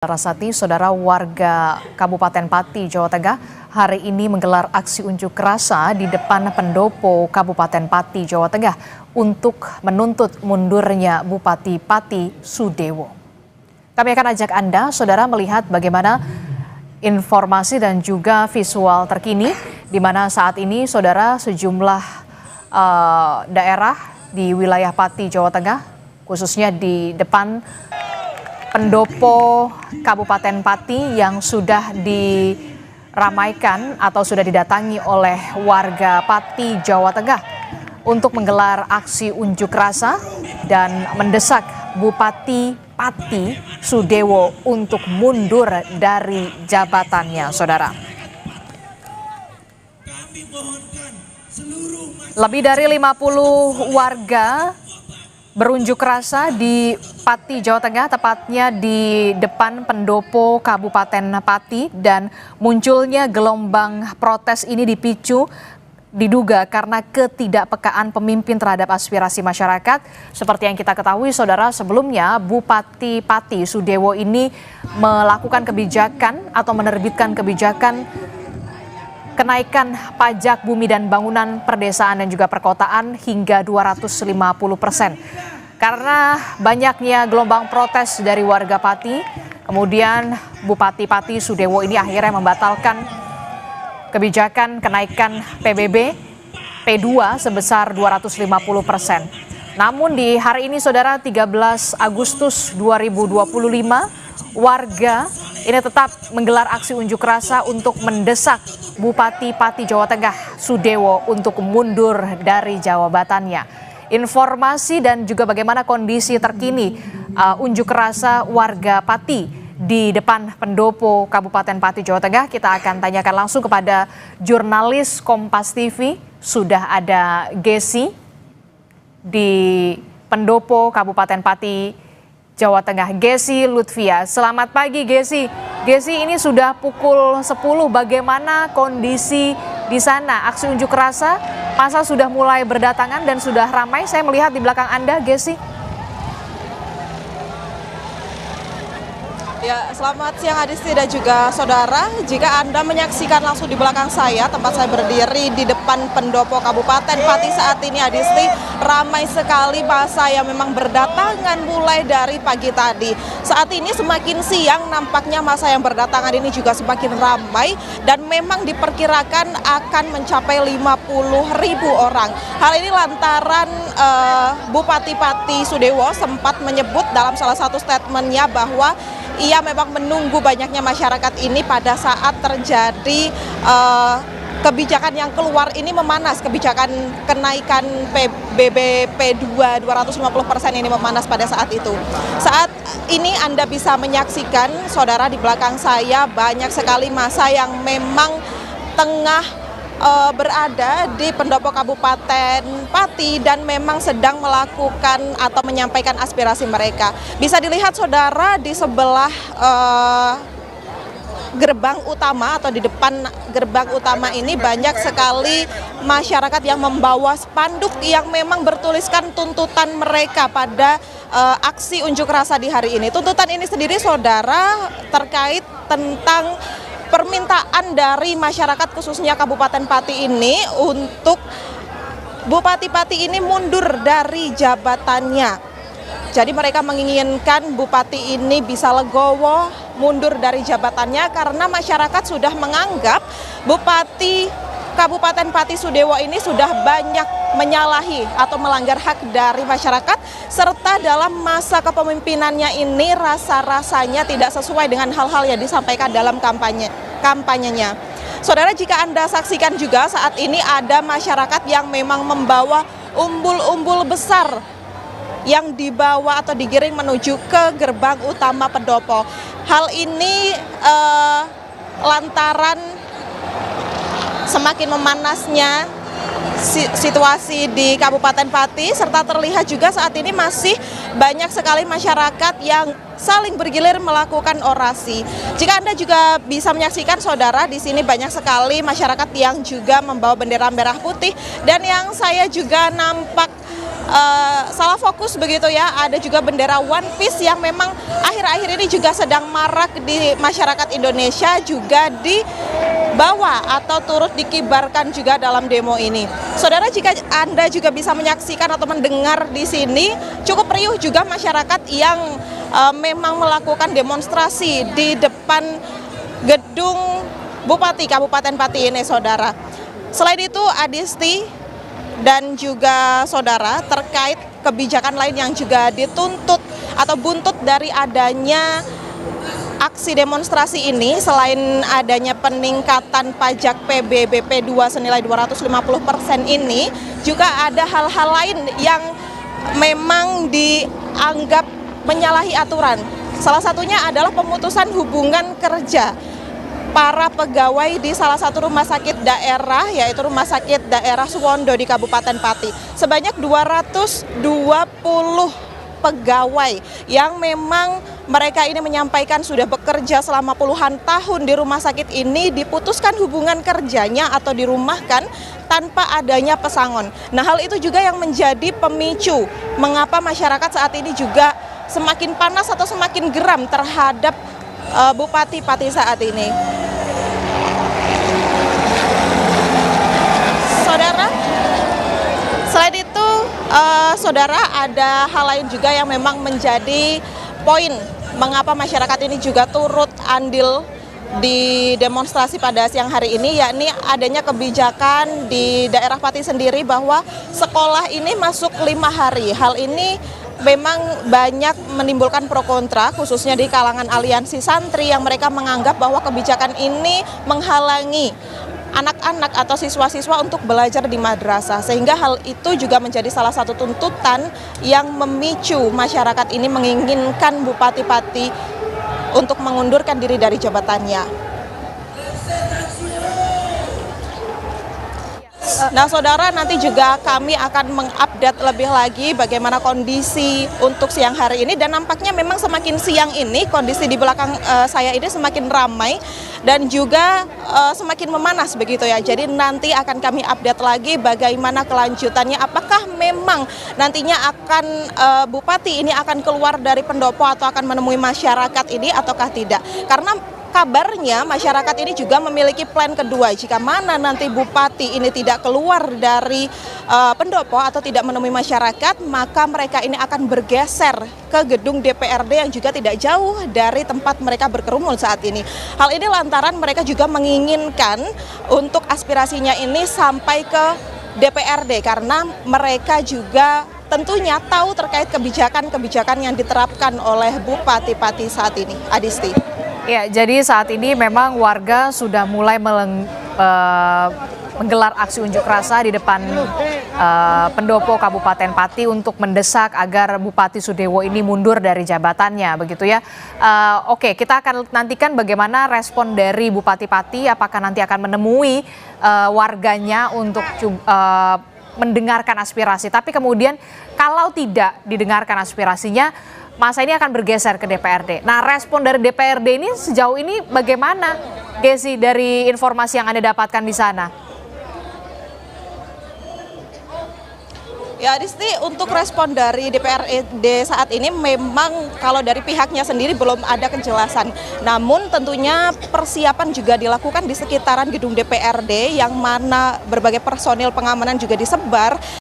Rasati, saudara warga Kabupaten Pati, Jawa Tengah, hari ini menggelar aksi unjuk rasa di depan pendopo Kabupaten Pati, Jawa Tengah untuk menuntut mundurnya Bupati Pati Sudewo. Kami akan ajak Anda, saudara, melihat bagaimana informasi dan juga visual terkini, di mana saat ini, saudara, sejumlah daerah di wilayah Pati, Jawa Tengah, khususnya di depan pendopo Kabupaten Pati yang sudah diramaikan atau sudah didatangi oleh warga Pati, Jawa Tengah untuk menggelar aksi unjuk rasa dan mendesak Bupati Pati Sudewo untuk mundur dari jabatannya, saudara. Lebih dari 50 warga berunjuk rasa di Pati, Jawa Tengah, tepatnya di depan pendopo Kabupaten Pati, dan munculnya gelombang protes ini diduga karena ketidakpekaan pemimpin terhadap aspirasi masyarakat. Seperti yang kita ketahui, saudara, sebelumnya Bupati Pati Sudewo ini melakukan kebijakan atau menerbitkan kebijakan kenaikan pajak bumi dan bangunan perdesaan dan juga perkotaan hingga 250%. Karena banyaknya gelombang protes dari warga Pati, kemudian Bupati Pati Sudewo ini akhirnya membatalkan kebijakan kenaikan PBB P2 sebesar 250%. Namun di hari ini, saudara, 13 Agustus 2025, warga ini tetap menggelar aksi unjuk rasa untuk mendesak Bupati Pati, Jawa Tengah Sudewo untuk mundur dari jabatannya. Informasi dan juga bagaimana kondisi terkini unjuk rasa warga Pati di depan pendopo Kabupaten Pati, Jawa Tengah, kita akan tanyakan langsung kepada jurnalis Kompas TV. Sudah ada Gesi di pendopo Kabupaten Pati, Jawa Tengah. Gesi Lutfia, selamat pagi Gesi. Gesi, ini sudah pukul 10, bagaimana kondisi di sana? Aksi unjuk rasa, masa sudah mulai berdatangan dan sudah ramai, saya melihat di belakang Anda, Gesi. Ya, selamat siang Adisti dan juga saudara. Jika Anda menyaksikan langsung di belakang saya, tempat saya berdiri di depan pendopo Kabupaten Pati saat ini, Adisti, ramai sekali massa yang memang berdatangan mulai dari pagi tadi. Saat ini semakin siang, nampaknya massa yang berdatangan ini juga semakin ramai dan memang diperkirakan akan mencapai 50.000 orang. Hal ini lantaran Bupati Pati Sudewo sempat menyebut dalam salah satu statementnya bahwa ia memang menunggu banyaknya masyarakat ini pada saat terjadi kebijakan yang keluar ini memanas. Kebijakan kenaikan PBB P2 250% ini memanas pada saat itu. Saat ini Anda bisa menyaksikan, saudara, di belakang saya banyak sekali massa yang memang tengah berada di pendopo Kabupaten Pati dan memang sedang melakukan atau menyampaikan aspirasi mereka. Bisa dilihat, saudara, di sebelah gerbang utama atau di depan gerbang utama ini banyak sekali masyarakat yang membawa spanduk yang memang bertuliskan tuntutan mereka pada aksi unjuk rasa di hari ini. Tuntutan ini sendiri, saudara, terkait tentang permintaan dari masyarakat khususnya Kabupaten Pati ini untuk Bupati Pati ini mundur dari jabatannya. Jadi mereka menginginkan Bupati ini bisa legowo mundur dari jabatannya karena masyarakat sudah menganggap Bupati Kabupaten Pati Sudewo ini sudah banyak menyalahi atau melanggar hak dari masyarakat, serta dalam masa kepemimpinannya ini rasa-rasanya tidak sesuai dengan hal-hal yang disampaikan dalam kampanyenya. Saudara, jika Anda saksikan juga saat ini ada masyarakat yang memang membawa umbul-umbul besar yang dibawa atau digiring menuju ke gerbang utama pendopo. Hal ini lantaran semakin memanasnya situasi di Kabupaten Pati, serta terlihat juga saat ini masih banyak sekali masyarakat yang saling bergilir melakukan orasi. Jika Anda juga bisa menyaksikan, saudara, di sini banyak sekali masyarakat yang juga membawa bendera merah putih, dan yang saya juga nampak salah fokus begitu ya. Ada juga bendera One Piece yang memang akhir-akhir ini juga sedang marak di masyarakat Indonesia, juga dibawa atau turut dikibarkan juga dalam demo ini. Saudara, jika Anda juga bisa menyaksikan atau mendengar di sini, cukup riuh juga masyarakat yang memang melakukan demonstrasi di depan gedung Bupati Kabupaten Pati ini, saudara. Selain itu, Adisti dan juga saudara, terkait kebijakan lain yang juga dituntut atau buntut dari adanya aksi demonstrasi ini, selain adanya peningkatan pajak PBBP 2 senilai 250% ini, juga ada hal-hal lain yang memang dianggap menyalahi aturan. Salah satunya adalah pemutusan hubungan kerja para pegawai di salah satu rumah sakit daerah, yaitu Rumah Sakit Daerah Suwondo di Kabupaten Pati. Sebanyak 220 pegawai yang memang mereka ini menyampaikan sudah bekerja selama puluhan tahun di rumah sakit ini, diputuskan hubungan kerjanya atau dirumahkan tanpa adanya pesangon. Nah, hal itu juga yang menjadi pemicu mengapa masyarakat saat ini juga semakin panas atau semakin geram terhadap Bupati Pati saat ini. Saudara, selain itu, saudara, ada hal lain juga yang memang menjadi poin mengapa masyarakat ini juga turut andil di demonstrasi pada siang hari ini, yakni adanya kebijakan di daerah Pati sendiri bahwa sekolah ini masuk 5 hari. Hal ini memang banyak menimbulkan pro kontra, khususnya di kalangan aliansi santri yang mereka menganggap bahwa kebijakan ini menghalangi anak-anak atau siswa-siswa untuk belajar di madrasah, sehingga hal itu juga menjadi salah satu tuntutan yang memicu masyarakat ini menginginkan Bupati Pati untuk mengundurkan diri dari jabatannya. Nah, saudara, nanti juga kami akan mengupdate lebih lagi bagaimana kondisi untuk siang hari ini, dan nampaknya memang semakin siang ini kondisi di belakang saya ini semakin ramai dan juga semakin memanas begitu ya. Jadi nanti akan kami update lagi bagaimana kelanjutannya, apakah memang nantinya akan Bupati ini akan keluar dari pendopo atau akan menemui masyarakat ini ataukah tidak. Karena kabarnya masyarakat ini juga memiliki plan kedua, jika mana nanti Bupati ini tidak keluar dari pendopo atau tidak menemui masyarakat, maka mereka ini akan bergeser ke gedung DPRD yang juga tidak jauh dari tempat mereka berkerumun saat ini. Hal ini lantaran mereka juga menginginkan untuk aspirasinya ini sampai ke DPRD, karena mereka juga tentunya tahu terkait kebijakan-kebijakan yang diterapkan oleh Bupati Pati saat ini. Adisti. Ya, jadi saat ini memang warga sudah mulai menggelar aksi unjuk rasa di depan pendopo Kabupaten Pati untuk mendesak agar Bupati Sudewo ini mundur dari jabatannya, begitu ya. Oke, kita akan nantikan bagaimana respon dari Bupati Pati, apakah nanti akan menemui warganya untuk mendengarkan aspirasi. Tapi kemudian kalau tidak didengarkan aspirasinya, masa ini akan bergeser ke DPRD. Nah, respon dari DPRD ini sejauh ini bagaimana, Gezi, dari informasi yang Anda dapatkan di sana? Ya, Adisti, untuk respon dari DPRD saat ini memang kalau dari pihaknya sendiri belum ada kejelasan. Namun tentunya persiapan juga dilakukan di sekitaran gedung DPRD yang mana berbagai personil pengamanan juga disebar